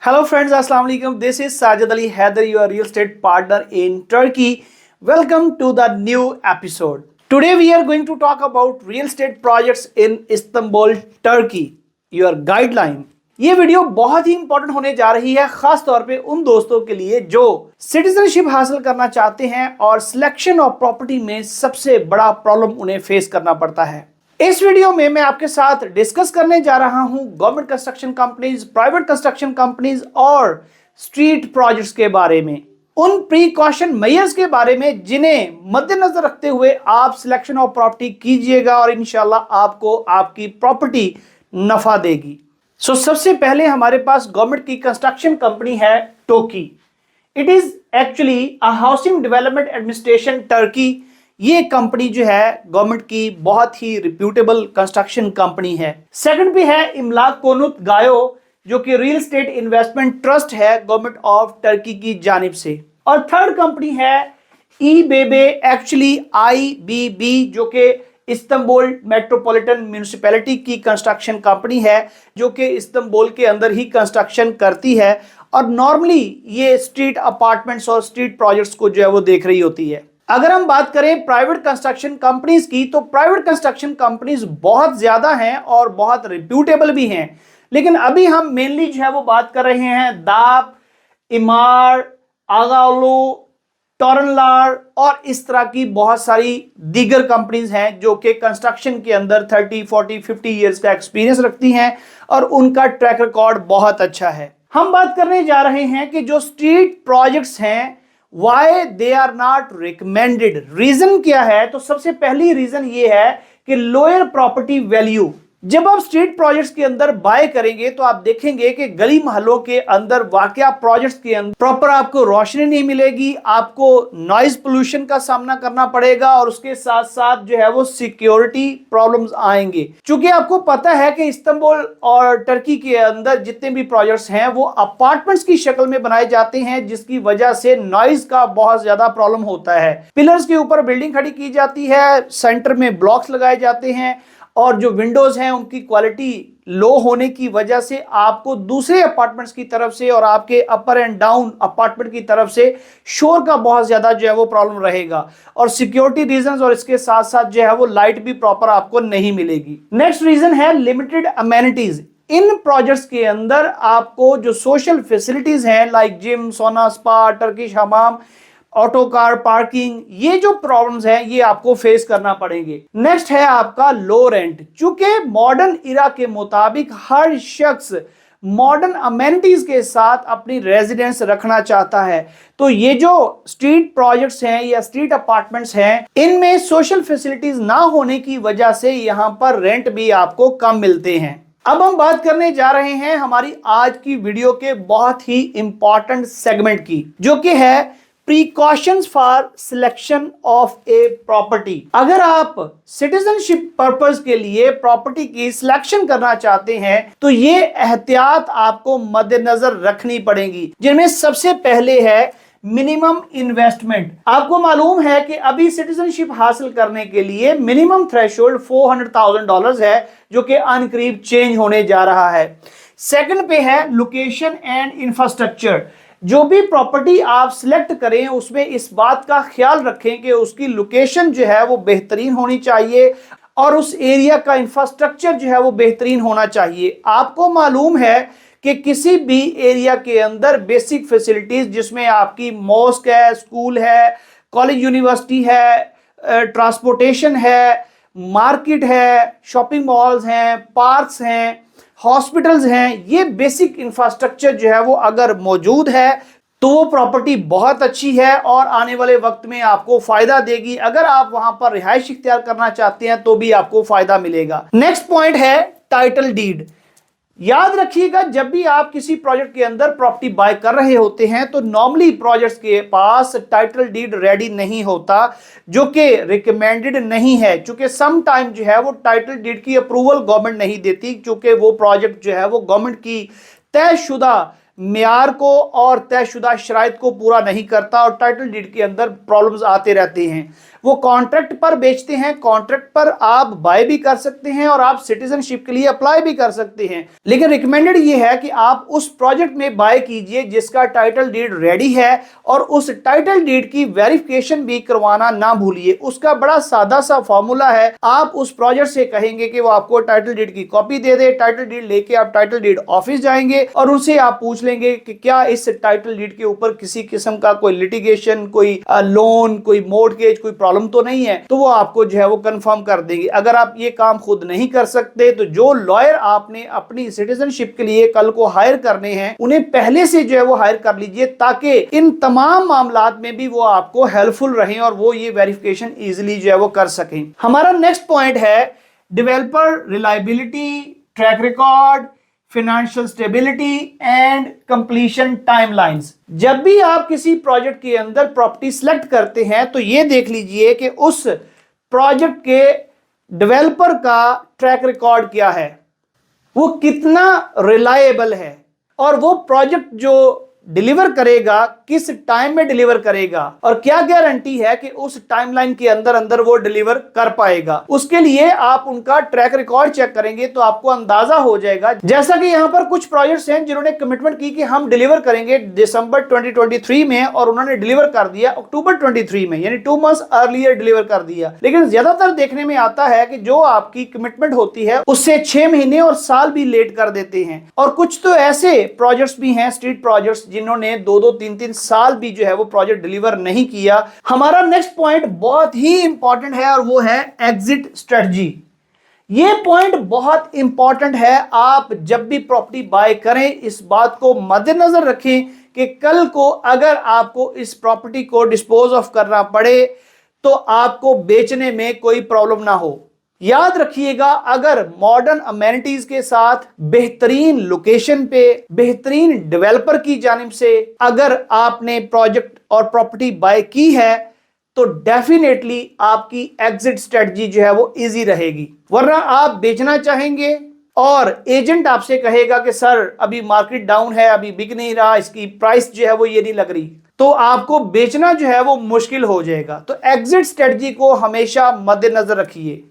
Hello friends, Assalamu alaikum. This is Sajid Ali Haider, your real estate partner in Turkey. Welcome to the new episode. Today we are going to talk about real estate projects in Istanbul, Turkey. Your guideline. ये video बहुत ही important होने जा रही है, खास तौर पे उन दोस्तों के लिए जो सिटीजनशिप हासिल करना चाहते हैं और सिलेक्शन ऑफ प्रॉपर्टी में सबसे बड़ा प्रॉब्लम उन्हें फेस करना पड़ता है। इस वीडियो में मैं आपके साथ डिस्कस करने जा रहा हूं government construction companies, private construction companies और स्ट्रीट प्रोजेक्ट्स के बारे में, उन प्रीकॉशन मेजर्स के बारे में जिन्हें मद्देनजर रखते हुए आप सिलेक्शन ऑफ प्रॉपर्टी कीजिएगा और इंशाल्लाह आपको आपकी प्रॉपर्टी नफा देगी। सबसे पहले हमारे पास गवर्नमेंट की कंस्ट्रक्शन कंपनी है TOKI. It is actually a housing development administration Turkey. ये कंपनी जो है गवर्नमेंट की बहुत ही रिप्यूटेबल कंस्ट्रक्शन कंपनी है। सेकंड पे है इमलाक कोनुत गायो, जो कि रियल एस्टेट इन्वेस्टमेंट ट्रस्ट है गवर्नमेंट ऑफ टर्की की जानिब से। और थर्ड कंपनी है ईबेबे, एक्चुअली IBB, जो कि इस्तांबुल मेट्रोपॉलिटन म्यूनिसिपैलिटी की कंस्ट्रक्शन कंपनी है, जो कि इस्तांबुल के अंदर ही कंस्ट्रक्शन करती है और नॉर्मली ये स्ट्रीट अपार्टमेंट्स और स्ट्रीट प्रोजेक्ट्स को जो है वो देख रही होती है। अगर हम बात करें प्राइवेट कंस्ट्रक्शन कंपनीज की, तो प्राइवेट कंस्ट्रक्शन कंपनीज बहुत ज्यादा हैं और बहुत रिप्यूटेबल भी हैं, लेकिन अभी हम मेनली जो है वो बात कर रहे हैं दाप, इमार, आगालू, टॉरनलार और इस तरह की बहुत सारी दीगर कंपनीज हैं जो कि कंस्ट्रक्शन के अंदर 30, 40, 50 इयर्स का एक्सपीरियंस रखती हैं और उनका ट्रैक रिकॉर्ड बहुत अच्छा है। हम बात करने जा रहे हैं कि जो स्ट्रीट प्रोजेक्ट्स हैं why they are not recommended. Reason क्या है? तो सबसे पहली रीजन ये है कि लोअर प्रॉपर्टी वैल्यू। जब आप स्ट्रीट प्रोजेक्ट्स के अंदर बाय करेंगे तो आप देखेंगे कि गली मोहल्लों के अंदर वाकया प्रोजेक्ट्स के अंदर प्रॉपर आपको रोशनी नहीं मिलेगी, आपको नॉइज पोल्यूशन का सामना करना पड़ेगा और उसके साथ साथ जो है वो सिक्योरिटी प्रॉब्लम्स आएंगे। क्योंकि आपको पता है कि इस्तांबुल और टर्की के अंदर जितने भी प्रोजेक्ट्स हैं वो अपार्टमेंट्स की शक्ल में बनाए जाते हैं, जिसकी वजह से नॉइज का बहुत ज्यादा प्रॉब्लम होता है। पिलर्स के ऊपर बिल्डिंग खड़ी की जाती है, सेंटर में ब्लॉक्स लगाए जाते हैं और जो विंडोज हैं उनकी क्वालिटी लो होने की वजह से आपको दूसरे अपार्टमेंट्स की तरफ से और आपके अपर एंड डाउन अपार्टमेंट की तरफ से शोर का बहुत ज्यादा जो है वो प्रॉब्लम रहेगा और सिक्योरिटी रीजंस और इसके साथ साथ जो है वो लाइट भी प्रॉपर आपको नहीं मिलेगी। नेक्स्ट रीजन है लिमिटेड अमेनिटीज। इन प्रोजेक्ट्स के अंदर आपको जो सोशल फैसिलिटीज हैं लाइक जिम, सोना, स्पा, टर्किश हमाम, ऑटो कार पार्किंग, ये जो प्रॉब्लम्स हैं ये आपको फेस करना पड़ेंगे। नेक्स्ट है आपका लो रेंट। चूंकि मॉडर्न इरा के मुताबिक हर शख्स मॉडर्न अमेनिटीज के साथ अपनी रेजिडेंस रखना चाहता है, तो ये जो स्ट्रीट प्रोजेक्ट्स हैं या स्ट्रीट अपार्टमेंट्स हैं इनमें सोशल फैसिलिटीज ना होने की वजह से यहां पर रेंट भी आपको कम मिलते हैं। अब हम बात करने जा रहे हैं हमारी आज की वीडियो के बहुत ही इंपॉर्टेंट सेगमेंट की, जो कि है precautions for selection of a property. अगर आप सिटीजनशिप पर्पस के लिए प्रॉपर्टी की सिलेक्शन करना चाहते हैं तो ये एहतियात आपको मद्देनजर रखनी पड़ेगी, जिनमें सबसे पहले है मिनिमम इन्वेस्टमेंट। आपको मालूम है कि अभी सिटीजनशिप हासिल करने के लिए मिनिमम थ्रेशोल्ड $400,000 है, जो कि अनकरीब चेंज होने जा रहा है। सेकंड पे है लोकेशन एंड इंफ्रास्ट्रक्चर। जो भी प्रॉपर्टी आप सिलेक्ट करें उसमें इस बात का ख्याल रखें कि उसकी लोकेशन जो है वो बेहतरीन होनी चाहिए और उस एरिया का इंफ्रास्ट्रक्चर जो है वो बेहतरीन होना चाहिए। आपको मालूम है कि किसी भी एरिया के अंदर बेसिक फैसिलिटीज जिसमें आपकी मॉस्क है, स्कूल है, कॉलेज यूनिवर्सिटी है, ट्रांसपोर्टेशन है, मार्केट है, शॉपिंग मॉल्स हैं, पार्क्स हैं, हॉस्पिटल्स हैं, ये बेसिक इंफ्रास्ट्रक्चर जो है वो अगर मौजूद है तो वो प्रॉपर्टी बहुत अच्छी है और आने वाले वक्त में आपको फायदा देगी। अगर आप वहां पर रिहाइश इख्तियार करना चाहते हैं तो भी आपको फायदा मिलेगा। नेक्स्ट पॉइंट है टाइटल डीड। याद रखिएगा, जब भी आप किसी प्रोजेक्ट के अंदर प्रॉपर्टी बाय कर रहे होते हैं तो नॉर्मली प्रोजेक्ट्स के पास टाइटल डीड रेडी नहीं होता, जो कि रिकमेंडेड नहीं है। क्योंकि सम टाइम जो है वो टाइटल डीड की अप्रूवल गवर्नमेंट नहीं देती, क्योंकि वो प्रोजेक्ट जो है वो गवर्नमेंट की तयशुदा मेयार को और तयशुदा शराइत को पूरा नहीं करता और टाइटल डीड के अंदर प्रॉब्लम्स आते रहते हैं। वो कॉन्ट्रैक्ट पर बेचते हैं, कॉन्ट्रैक्ट पर आप बाय भी कर सकते हैं और आप सिटीजनशिप के लिए अप्लाई भी कर सकते हैं। लेकिन रिकमेंडेड ये है कि आप उस प्रोजेक्ट में बाय कीजिए जिसका टाइटल डीड रेडी है, और उस टाइटल डीड की वेरिफिकेशन भी करवाना ना भूलिए। उसका बड़ा सादा सा फॉर्मूला है, आप उस प्रोजेक्ट से कहेंगे कि वो आपको टाइटल डीड की कॉपी दे दे, टाइटल डीड लेके आप टाइटल डीड ऑफिस जाएंगे और उनसे आप पूछ लेंगे कि क्या इस टाइटल डीड के ऊपर किसी किस्म का कोई लिटिगेशन, कोई लोन, कोई मॉर्गेज, कोई प्रॉब्लम तो नहीं है, तो वो आपको जो है वो कंफर्म कर देंगे। अगर आप ये काम खुद नहीं कर सकते तो जो लॉयर आपने अपनी सिटीजनशिप के लिए कल को हायर करने हैं उन्हें पहले से जो है वो हायर कर लीजिए, ताकि इन तमाम मामलात में भी वो आपको हेल्पफुल रहें और वो ये वेरिफिकेशन इजीली जो है वो कर सकें। हमारा नेक्स्ट पॉइंट है developer reliability, track record, financial stability and completion timelines. जब भी आप किसी प्रोजेक्ट के अंदर प्रॉपर्टी सिलेक्ट करते हैं तो ये देख लीजिए कि उस प्रोजेक्ट के डेवलपर का ट्रैक रिकॉर्ड क्या है, वो कितना रिलायबल है, और वो प्रोजेक्ट जो डिलीवर करेगा किस टाइम में डिलीवर करेगा, और क्या गारंटी है कि उस टाइमलाइन के अंदर अंदर वो डिलीवर कर पाएगा। उसके लिए आप उनका ट्रैक रिकॉर्ड चेक करेंगे तो आपको अंदाजा हो जाएगा। जैसा कि यहां पर कुछ प्रोजेक्ट्स हैं जिन्होंने कमिटमेंट की कि हम डिलीवर करेंगे दिसंबर 2023 में, और उन्होंने डिलीवर कर दिया अक्टूबर 23 में, यानी 2 मंथ्स अर्लियर डिलीवर कर दिया। लेकिन ज्यादातर देखने में आता है कि जो आपकी कमिटमेंट होती है उससे 6 महीने और साल भी लेट कर देते हैं। और कुछ तो ऐसे प्रोजेक्ट्स भी हैं, स्ट्रीट प्रोजेक्ट्स, जिन्होंने 2-2, 3-3 साल भी जो है वो प्रोजेक्ट डिलीवर नहीं किया। हमारा नेक्स्ट पॉइंट बहुत ही इंपॉर्टेंट है और वो है एग्जिट स्ट्रेटजी। ये पॉइंट बहुत इंपॉर्टेंट है। आप जब भी प्रॉपर्टी बाय करें इस बात को मद्देनजर रखें कि कल को अगर आपको इस प्रॉपर्टी को डिस्पोज ऑफ करना पड़े तो आपको बेचने में कोई प्रॉब्लम ना हो। याद रखिएगा, अगर मॉडर्न अमेनिटीज के साथ बेहतरीन लोकेशन पे बेहतरीन डेवलपर की जानिब से अगर आपने प्रोजेक्ट और प्रॉपर्टी बाय की है तो डेफिनेटली आपकी एग्जिट स्ट्रेटजी जो है वो इजी रहेगी। वरना आप बेचना चाहेंगे और एजेंट आपसे कहेगा कि सर अभी मार्केट डाउन है, अभी बिक नहीं रहा, इसकी प्राइस जो है वो ये नहीं लग रही, तो आपको बेचना जो है वो मुश्किल हो जाएगा। तो एग्जिट स्ट्रेटजी को हमेशा मद्देनजर रखिए।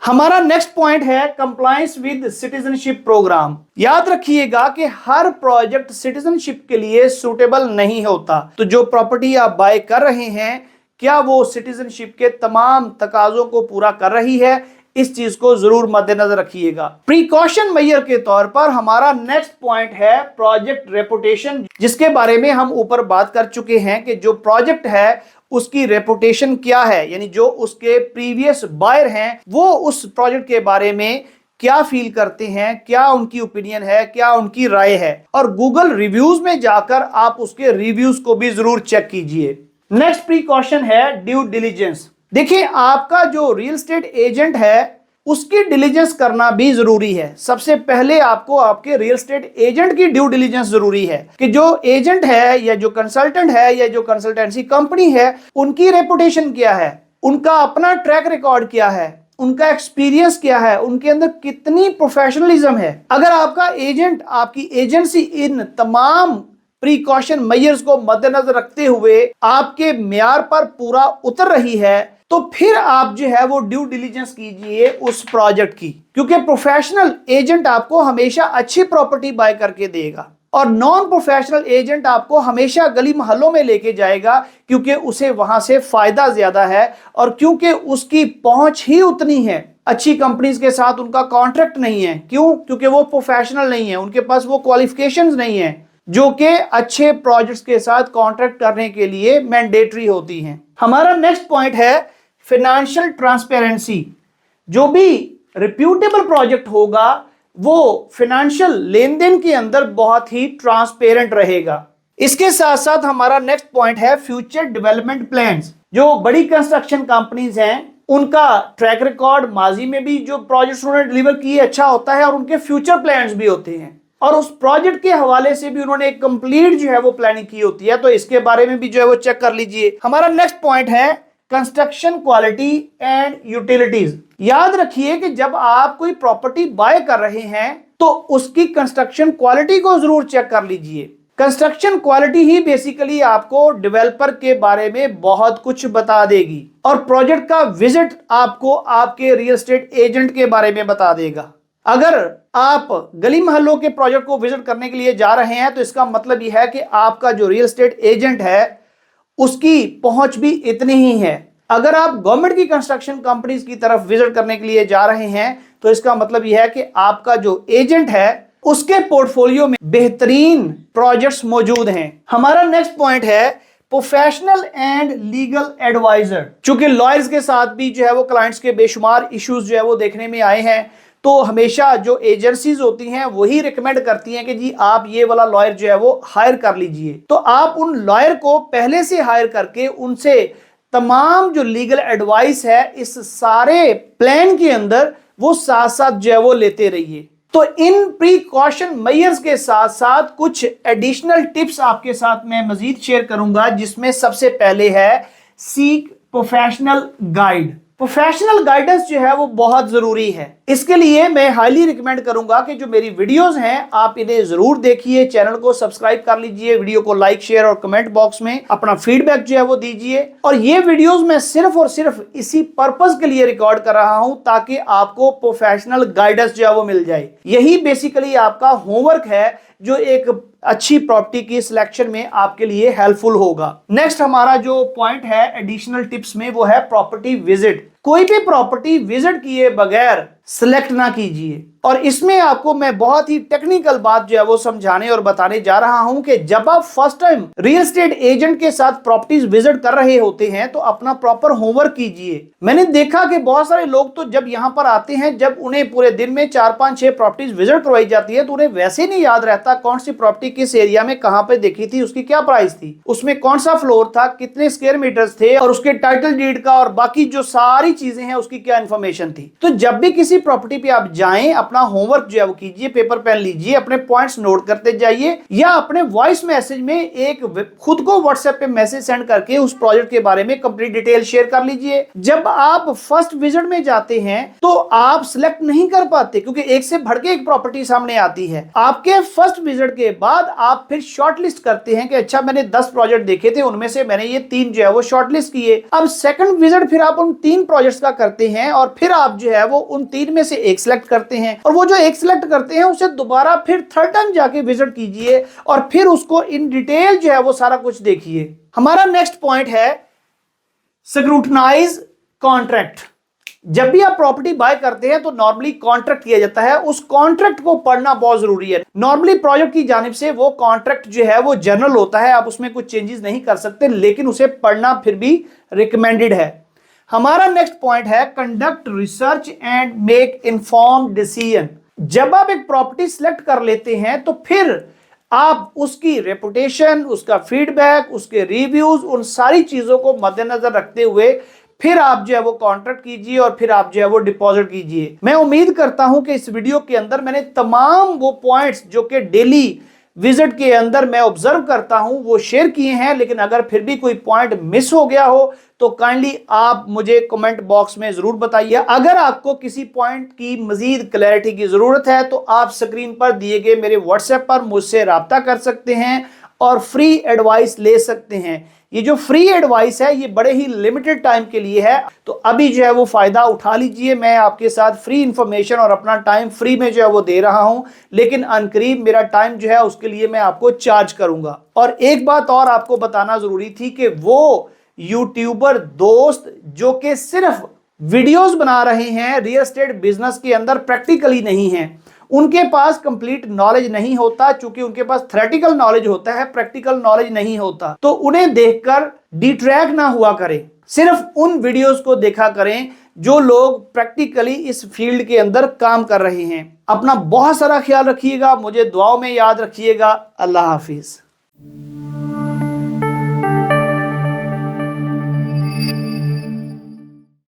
हमारा नेक्स्ट पॉइंट है कंप्लायंस विद सिटीजनशिप प्रोग्राम। याद रखिएगा कि हर प्रोजेक्ट सिटीजनशिप के लिए सूटेबल नहीं होता, तो जो प्रॉपर्टी आप बाय कर रहे हैं क्या वो सिटीजनशिप के तमाम तकाजों को पूरा कर रही है, इस चीज को जरूर मद्देनजर रखिएगा। प्रिकॉशन मेजर के तौर पर हमारा नेक्स्ट पॉइंट है प्रोजेक्ट रेपुटेशन, जिसके बारे में हम ऊपर बात कर चुके हैं कि जो प्रोजेक्ट है उसकी रेपुटेशन क्या है, यानी जो उसके प्रीवियस बायर हैं वो उस प्रोजेक्ट के बारे में क्या फील करते हैं, क्या उनकी ओपिनियन है, क्या उनकी राय है। और गूगल रिव्यूज में जाकर आप उसके रिव्यूज को भी जरूर चेक कीजिए। नेक्स्ट प्रिकॉशन है ड्यू डिलिजेंस। देखिए, आपका जो रियल एस्टेट एजेंट है उसकी डिलीजेंस करना भी जरूरी है। सबसे पहले आपको आपके रियल एस्टेट एजेंट की ड्यू डिलीजेंस जरूरी है कि जो एजेंट है या जो कंसल्टेंट है या जो कंसल्टेंसी कंपनी है उनकी रेपुटेशन क्या है, उनका अपना ट्रैक रिकॉर्ड क्या है, उनका एक्सपीरियंस क्या है, उनके अंदर कितनी प्रोफेशनलिज्म है। अगर आपका एजेंट, आपकी एजेंसी इन तमाम प्रिकॉशन मेजर्स को मद्देनजर रखते हुए आपके म्यार पर पूरा उतर रही है तो फिर आप जो है वो ड्यू डिलीजेंस कीजिए उस प्रोजेक्ट की, क्योंकि प्रोफेशनल एजेंट आपको हमेशा अच्छी प्रॉपर्टी बाय करके देगा और नॉन प्रोफेशनल एजेंट आपको हमेशा गली मोहल्लों में लेके जाएगा, क्योंकि उसे वहां से फायदा ज्यादा है और क्योंकि उसकी पहुंच ही उतनी है। अच्छी कंपनीज के साथ उनका कॉन्ट्रैक्ट नहीं है। क्यों? क्योंकि वो प्रोफेशनल नहीं है, उनके पास वो क्वालिफिकेशंस नहीं है जो कि अच्छे प्रोजेक्ट्स के साथ कॉन्ट्रैक्ट करने के लिए मैंडेटरी होती हैं। हमारा नेक्स्ट पॉइंट है फाइनेंशियल ट्रांसपेरेंसी। जो भी रिप्यूटेबल प्रोजेक्ट होगा वो फाइनेंशियल लेन देन के अंदर बहुत ही ट्रांसपेरेंट रहेगा। इसके साथ साथ हमारा नेक्स्ट पॉइंट है फ्यूचर डेवलपमेंट प्लान्स। जो बड़ी कंस्ट्रक्शन कंपनीज हैं उनका ट्रैक रिकॉर्ड माजी में भी जो प्रोजेक्ट्स उन्होंने डिलीवर किए अच्छा होता है और उनके फ्यूचर प्लान्स भी होते हैं और उस प्रोजेक्ट के हवाले से भी उन्होंने एक कंप्लीट जो है वो प्लानिंग की होती है, तो इसके बारे में भी जो है वो चेक कर लीजिए। हमारा नेक्स्ट पॉइंट है कंस्ट्रक्शन क्वालिटी एंड यूटिलिटीज। याद रखिए कि जब आप कोई प्रॉपर्टी बाय कर रहे हैं तो उसकी कंस्ट्रक्शन क्वालिटी को जरूर चेक कर लीजिए। कंस्ट्रक्शन क्वालिटी ही बेसिकली आपको डेवलपर के बारे में बहुत कुछ बता देगी और प्रोजेक्ट का विजिट आपको आपके रियल एस्टेट एजेंट के बारे में बता देगा। अगर आप गली मोहल्लों के प्रोजेक्ट को विजिट करने के लिए जा रहे हैं तो इसका मतलब यह है कि आपका जो रियल एस्टेट एजेंट है उसकी पहुंच भी इतनी ही है। अगर आप गवर्नमेंट की कंस्ट्रक्शन कंपनीज की तरफ विजिट करने के लिए जा रहे हैं तो इसका मतलब यह है कि आपका जो एजेंट है उसके पोर्टफोलियो में बेहतरीन प्रोजेक्ट्स मौजूद हैं। हमारा नेक्स्ट पॉइंट है प्रोफेशनल एंड लीगल एडवाइजर। चूंकि लॉयर्स के साथ भी जो है वो क्लाइंट्स के बेशुमार इश्यूज जो है वो देखने में आए हैं, तो हमेशा जो एजेंसीज होती हैं वही रिकमेंड करती हैं कि जी आप ये वाला लॉयर जो है वो हायर कर लीजिए। तो आप उन लॉयर को पहले से हायर करके उनसे तमाम जो लीगल एडवाइस है इस सारे प्लान के अंदर वो साथ साथ जो है वो लेते रहिए। तो इन प्रिकॉशन मेजर्स के साथ साथ कुछ एडिशनल टिप्स आपके साथ मैं मजीद शेयर करूंगा, जिसमें सबसे पहले है seek professional guide. Professional guidance जो है वो बहुत जरूरी है। इसके लिए मैं हाईली रिकमेंड करूंगा कि जो मेरी वीडियोस हैं आप इन्हें जरूर देखिए, चैनल को सब्सक्राइब कर लीजिए, वीडियो को लाइक शेयर और कमेंट बॉक्स में अपना फीडबैक जो है वो दीजिए। और ये वीडियोस मैं सिर्फ और सिर्फ इसी पर्पस के लिए रिकॉर्ड कर रहा हूं ताकि आपको प्रोफेशनल गाइडेंस जो है वो मिल जाए। यही बेसिकली आपका होमवर्क है जो एक अच्छी प्रॉपर्टी की सिलेक्शन में आपके लिए हेल्पफुल होगा। नेक्स्ट हमारा जो पॉइंट है एडिशनल टिप्स में वो है प्रॉपर्टी विजिट। कोई भी प्रॉपर्टी विजिट किए बगैर सिलेक्ट ना कीजिए। और इसमें आपको मैं बहुत ही टेक्निकल बात जो है वो समझाने और बताने जा रहा हूं कि जब आप first time real estate agent के साथ प्रॉपर्टीज विजिट कर रहे होते हैं तो अपना प्रॉपर होमवर्क कीजिए। मैंने देखा कि बहुत सारे लोग तो जब यहां पर आते हैं, जब उन्हें पूरे दिन में 4, 5, 6 प्रॉपर्टीज विजिट करवाई जाती है तो उन्हें वैसे नहीं याद रहता कौन सी प्रॉपर्टी किस एरिया में कहां पे देखी थी, उसकी क्या प्राइस थी, उसमें कौन सा फ्लोर था, कितने स्क्वायर मीटर्स थे और उसके टाइटल डीड का और बाकी जो सारी चीजें हैं उसकी क्या इंफॉर्मेशन थी। तो जब भी किसी प्रॉपर्टी पे आप जाएं अपना होमवर्क जो है वो कीजिए, पेपर पेन लीजिए, अपने पॉइंट्स नोट करते जाइए या अपने वॉइस मैसेज में एक खुद को व्हाट्सएप पे मैसेज सेंड करके उस प्रोजेक्ट के बारे में कंप्लीट डिटेल शेयर कर लीजिए। जब आप फर्स्ट विजिट में जाते हैं तो आप सिलेक्ट नहीं कर पाते क्योंकि एक से बढ़ के एक प्रॉपर्टी सामने आती है। आपके फर्स्ट विजिट के बाद आप फिर शॉर्टलिस्ट करते हैं कि अच्छा मैंने 10 प्रोजेक्ट देखे थे, उनमें से मैंने ये 3 जो है वो शॉर्टलिस्ट किए। अब सेकंड विजिट फिर आप उन 3 प्रोजेक्ट्स का करते हैं और फिर आप जो है वो उन 3 में से एक सिलेक्ट करते हैं और वो जो एक सिलेक्ट करते हैं उसे दोबारा फिर थर्ड टाइम जाके विजिट कीजिए और फिर उसको इन डिटेल जो है वो सारा कुछ देखिए। हमारा नेक्स्ट पॉइंट है स्क्रूटनाइज कॉन्ट्रैक्ट। जब भी आप प्रॉपर्टी बाय करते हैं तो नॉर्मली कॉन्ट्रैक्ट किया जाता है, उस कॉन्ट्रैक्ट को पढ़ना बहुत जरूरी है। नॉर्मली प्रोजेक्ट की जानिब से वो कॉन्ट्रैक्ट जो है वो जनरल होता है, आप उसमें कुछ चेंजेस नहीं कर सकते, लेकिन उसे पढ़ना फिर भी रिकमेंडेड है। हमारा नेक्स्ट पॉइंट है conduct research and make informed decision. जब आप एक प्रॉपर्टी सिलेक्ट कर लेते हैं तो फिर आप उसकी रेपुटेशन, उसका फीडबैक, उसके रिव्यूज, उन सारी चीजों को मद्देनजर रखते हुए फिर आप जो है वो कॉन्ट्रैक्ट कीजिए और फिर आप जो है वो डिपॉजिट कीजिए। मैं उम्मीद करता हूं कि इस वीडियो के अंदर मैंने तमाम वो पॉइंट्स जो कि डेली विजिट के अंदर मैं ऑब्जर्व करता हूं वो शेयर किए हैं, लेकिन अगर फिर भी कोई पॉइंट मिस हो गया हो तो काइंडली आप मुझे कमेंट बॉक्स में जरूर बताइए। अगर आपको किसी पॉइंट की मजीद क्लैरिटी की जरूरत है तो आप स्क्रीन पर दिए गए मेरे व्हाट्सएप पर मुझसे राब्ता कर सकते हैं और फ्री एडवाइस ले सकते हैं। ये जो फ्री एडवाइस है ये बड़े ही लिमिटेड टाइम के लिए है, तो अभी जो है वो फायदा उठा लीजिए। मैं आपके साथ फ्री इंफॉर्मेशन और अपना टाइम फ्री में जो है वो दे रहा हूं, लेकिन अनकरीब मेरा टाइम जो है उसके लिए मैं आपको चार्ज करूंगा। और एक बात और आपको बताना जरूरी थी कि वो यूट्यूबर दोस्त जो कि सिर्फ वीडियोस बना रहे हैं, रियल एस्टेट बिजनेस के अंदर प्रैक्टिकली नहीं है, उनके पास कंप्लीट नॉलेज नहीं होता, चूंकि उनके पास थ्योरेटिकल नॉलेज होता है, प्रैक्टिकल नॉलेज नहीं होता। तो उन्हें देखकर डिट्रैक्ट ना हुआ करें, सिर्फ उन वीडियोस को देखा करें जो लोग प्रैक्टिकली इस फील्ड के अंदर काम कर रहे हैं। अपना बहुत सारा ख्याल रखिएगा, मुझे दुआओं में याद रखिएगा। अल्लाह हाफिज।